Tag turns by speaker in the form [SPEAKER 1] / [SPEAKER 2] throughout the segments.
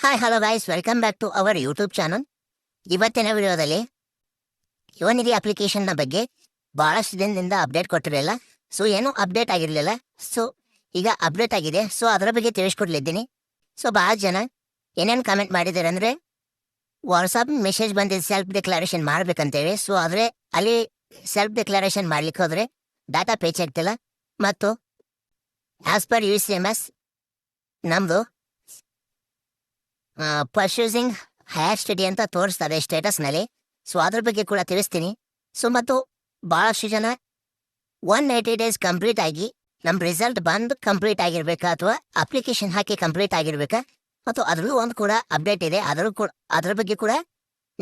[SPEAKER 1] Hi hello guys, welcome back to our YouTube channel. ಇವತ್ತಿನ ವಿಡಿಯೋದಲ್ಲಿ ಯುವನಿಧಿ ಅಪ್ಲಿಕೇಶನ್ನ ಬಗ್ಗೆ ಭಾಳಷ್ಟು ದಿನದಿಂದ ಅಪ್ಡೇಟ್ ಕೊಟ್ಟಿರಲಿಲ್ಲ. ಸೊ ಏನೂ ಅಪ್ಡೇಟ್ ಆಗಿರಲಿಲ್ಲ. ಸೊ ಈಗ ಅಪ್ಡೇಟ್ ಆಗಿದೆ. ಸೊ ಅದರ ಬಗ್ಗೆ ತಿಳಿಸ್ಕೊಡ್ಲಿದ್ದೀನಿ. ಸೊ ಭಾಳ ಜನ ಏನೇನು ಕಮೆಂಟ್ ಮಾಡಿದ್ದಾರೆ ಅಂದರೆ, ವಾಟ್ಸಪ್ ಮೆಸೇಜ್ ಬಂದಿದ್ದು ಸೆಲ್ಫ್ ಡಿಕ್ಲರೇಷನ್ ಮಾಡ್ಬೇಕಂತೇಳಿ. ಸೊ ಆದರೆ ಅಲ್ಲಿ ಸೆಲ್ಫ್ ಡಿಕ್ಲರೇಷನ್ ಮಾಡ್ಲಿಕ್ಕೆ ಹೋದರೆ ಡಾಟಾ ಪೇಚ್ ಆಗ್ತಿಲ್ಲ. ಮತ್ತು ಆ್ಯಸ್ ಪರ್ UCMS ನಮ್ಮದು ಪರ್ಚೇಸಿಂಗ್ ಹೈಯರ್ ಸ್ಟಡಿ ಅಂತ ತೋರಿಸ್ತದೆ ಸ್ಟೇಟಸ್ನಲ್ಲಿ. ಸೊ ಅದ್ರ ಬಗ್ಗೆ ಕೂಡ ತಿಳಿಸ್ತೀನಿ. ಸೊ ಮತ್ತು ಭಾಳಷ್ಟು ಜನ 180 ಡೇಸ್ ಕಂಪ್ಲೀಟ್ ಆಗಿ ನಮ್ಮ ರಿಸಲ್ಟ್ ಬಂದು ಕಂಪ್ಲೀಟ್ ಆಗಿರ್ಬೇಕಾ ಅಥವಾ ಅಪ್ಲಿಕೇಶನ್ ಹಾಕಿ ಕಂಪ್ಲೀಟ್ ಆಗಿರ್ಬೇಕಾ, ಮತ್ತು ಅದರಲ್ಲೂ ಒಂದು ಕೂಡ ಅಪ್ಡೇಟ್ ಇದೆ. ಅದ್ರ ಬಗ್ಗೆ ಕೂಡ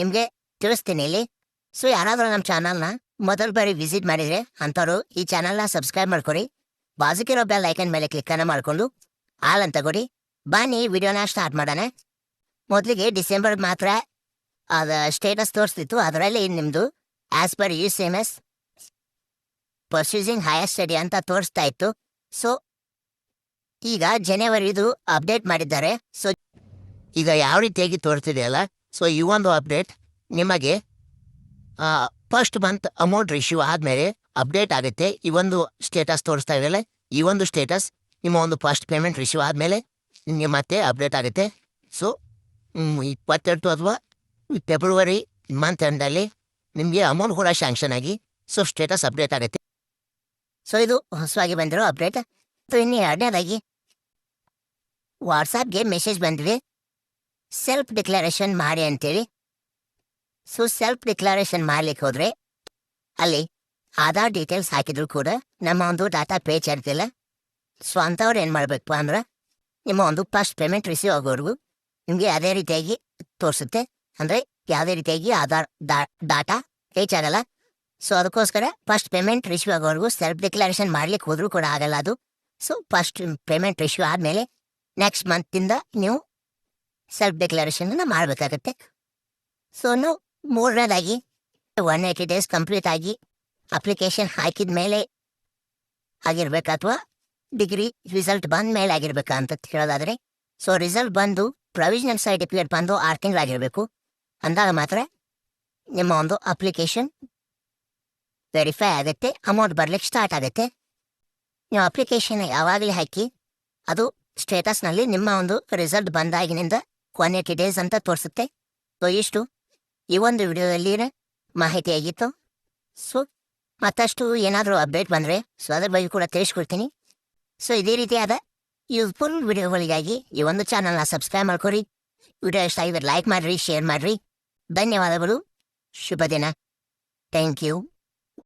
[SPEAKER 1] ನಿಮಗೆ ತಿಳಿಸ್ತೀನಿ ಇಲ್ಲಿ. ಸೊ ಯಾರಾದರೂ ನಮ್ಮ ಚಾನಲ್ನ ಮೊದಲ ಬಾರಿ ವಿಸಿಟ್ ಮಾಡಿದರೆ ಅಂಥವ್ರು ಈ ಚಾನಲ್ನ ಸಬ್ಸ್ಕ್ರೈಬ್ ಮಾಡ್ಕೊಡಿ. ಬಾಜುಕಿರೋ ಬೆಲ್ ಐಕನ್ ಮೇಲೆ ಕ್ಲಿಕ್ಕನ್ನು ಮಾಡಿಕೊಂಡು ಆಲ್ ಅಂತ ಕೊಡಿ. ಬನ್ನಿ ವಿಡಿಯೋನ ಸ್ಟಾರ್ಟ್ ಮಾಡೋಣ. ಮೊದಲಿಗೆ ಡಿಸೆಂಬರ್ ಮಾತ್ರ ಅದು ಸ್ಟೇಟಸ್ ತೋರಿಸ್ತಿತ್ತು. ಅದರಲ್ಲಿ ನಿಮ್ಮದು as per UCMS purchasing higher study ಅಂತ ತೋರಿಸ್ತಾ ಇತ್ತು. ಸೊ ಈಗ ಜನವರಿದು ಅಪ್ಡೇಟ್ ಮಾಡಿದ್ದಾರೆ. ಸೊ ಈಗ ಯಾವ ರೀತಿಯಾಗಿ ತೋರಿಸ್ತಿದೆಯಲ್ಲ, ಸೊ ಈ ಒಂದು ಅಪ್ಡೇಟ್ ನಿಮಗೆ ಫಸ್ಟ್ ಮಂತ್ ಅಮೌಂಟ್ ರಿಶ್ಯೂ ಆದಮೇಲೆ ಅಪ್ಡೇಟ್ ಆಗುತ್ತೆ. ಈ ಒಂದು ಸ್ಟೇಟಸ್ ತೋರಿಸ್ತಾ ಇದೆಯಲ್ಲ, ಈ ಒಂದು ಸ್ಟೇಟಸ್ ನಿಮ್ಮ ಒಂದು ಫಸ್ಟ್ ಪೇಮೆಂಟ್ ರಿಶ್ಯೂ ಆದಮೇಲೆ ನಿಮಗೆ ಮತ್ತೆ ಅಪ್ಡೇಟ್ ಆಗುತ್ತೆ. ಸೊ 22 ಅಥವಾ ಫೆಬ್ರವರಿ ಮಂತ್ ಎಂಡಲ್ಲಿ ನಿಮಗೆ ಅಮೌಂಟ್ ಕೂಡ ಶಾಂಕ್ಷನ್ ಆಗಿ ಸೊ ಸ್ಟೇಟಸ್ ಅಪ್ಡೇಟ್ ಆಗುತ್ತೆ. ಸೊ ಇದು ಹೊಸವಾಗಿ ಬಂದಿರೋ ಅಪ್ಡೇಟ್. ಸೊ ಇನ್ನು ಎರಡನೇದಾಗಿ ವಾಟ್ಸಾಪ್ಗೆ ಮೆಸೇಜ್ ಬಂದಿದೆ, ಸೆಲ್ಫ್ ಡಿಕ್ಲರೇಷನ್ ಮಾಡಿ ಅಂತೇಳಿ. ಸೊ ಸೆಲ್ಫ್ ಡಿಕ್ಲರೇಷನ್ ಮಾಡ್ಲಿಕ್ಕೆ ಹೋದರೆ ಅಲ್ಲಿ ಆಧಾರ್ ಡೀಟೇಲ್ಸ್ ಹಾಕಿದ್ರು ಕೂಡ ನಮ್ಮ ಒಂದು ಡಾಟಾ ಪೇಜ್ ಆಗ್ತಿಲ್ಲ. ಸೊ ಅಂಥವ್ರು ಏನು ಮಾಡಬೇಕು ಅಂದ್ರೆ, ನಿಮ್ಮ ಒಂದು ಫಸ್ಟ್ ಪೇಮೆಂಟ್ ರಿಸೀವ್ ಆಗೋವರೆಗೂ ನಿಮಗೆ ಅದೇ ರೀತಿಯಾಗಿ ತೋರಿಸುತ್ತೆ. ಅಂದರೆ ಯಾವುದೇ ರೀತಿಯಾಗಿ ಆಧಾರ್ ಡಾಟಾ ಪೇಜ್ ಆಗಲ್ಲ. ಸೊ ಅದಕ್ಕೋಸ್ಕರ ಫಸ್ಟ್ ಪೇಮೆಂಟ್ ರಿಸೀವ್ ಆಗೋವರೆಗೂ ಸೆಲ್ಫ್ ಡಿಕ್ಲರೇಷನ್ ಮಾಡ್ಲಿಕ್ಕೆ ಹೋದ್ರೂ ಕೂಡ ಆಗಲ್ಲ ಅದು. ಸೊ ಫಸ್ಟ್ ಪೇಮೆಂಟ್ ರಿಸೀವ್ ಆದಮೇಲೆ ನೆಕ್ಸ್ಟ್ ಮಂತಿಂದ ನೀವು ಸೆಲ್ಫ್ ಡಿಕ್ಲರೇಷನನ್ನು ಮಾಡಬೇಕಾಗತ್ತೆ. ಸೊ ನಾವು ಮೂರನೇದಾಗಿ 180 ಡೇಸ್ ಕಂಪ್ಲೀಟ್ ಆಗಿ ಅಪ್ಲಿಕೇಶನ್ ಹಾಕಿದ ಮೇಲೆ ಆಗಿರ್ಬೇಕಾ ಅಥವಾ ಡಿಗ್ರಿ ರಿಸಲ್ಟ್ ಬಂದ ಮೇಲೆ ಆಗಿರ್ಬೇಕಾ ಅಂತ ಹೇಳೋದಾದರೆ, ಸೊ ರಿಸಲ್ಟ್ ಬಂದು ಪ್ರೊವಿಷನಲ್ ಸರ್ಟಿಫಿಕೇಟ್ ಬಂದು 6 ತಿಂಗಳಾಗಿರಬೇಕು. ಅಂದಾಗ ಮಾತ್ರ ನಿಮ್ಮ ಒಂದು ಅಪ್ಲಿಕೇಶನ್ ವೆರಿಫೈ ಆಗುತ್ತೆ, ಅಮೌಂಟ್ ಬರ್ಲಿಕ್ಕೆ ಸ್ಟಾರ್ಟ್ ಆಗುತ್ತೆ. ನೀವು ಅಪ್ಲಿಕೇಶನ್ ಯಾವಾಗಲೇ ಹಾಕಿ ಅದು ಸ್ಟೇಟಸ್ನಲ್ಲಿ ನಿಮ್ಮ ಒಂದು ರಿಸಲ್ಟ್ ಬಂದಾಗಿನಿಂದ 180 ಡೇಸ್ ಅಂತ ತೋರಿಸುತ್ತೆ. ಸೊ ಇಷ್ಟು ಈ ಒಂದು ವಿಡಿಯೋದಲ್ಲಿ ಮಾಹಿತಿಯಾಗಿತ್ತು. ಸೊ ಮತ್ತಷ್ಟು ಏನಾದರೂ ಅಪ್ಡೇಟ್ ಬಂದರೆ ಸೊ ಅದ್ರ ಬಗ್ಗೆ ಕೂಡ ತಿಳಿಸ್ಕೊಡ್ತೀನಿ. ಸೊ ಇದೇ ರೀತಿಯಾದ ಯೂಸ್ಫುಲ್ ವಿಡಿಯೋಗಳಿಗಾಗಿ ಈ ಒಂದು ಚಾನಲ್ನ ಸಬ್ಸ್ಕ್ರೈಬ್ ಮಾಡ್ಕೊರಿ. ವಿಡಿಯೋ ಇಷ್ಟ ಆಗಿದ್ರೆ ಲೈಕ್ ಮಾಡಿರಿ, ಶೇರ್ ಮಾಡಿರಿ. ಧನ್ಯವಾದಗಳು. ಶುಭ ದಿನ. Thank you.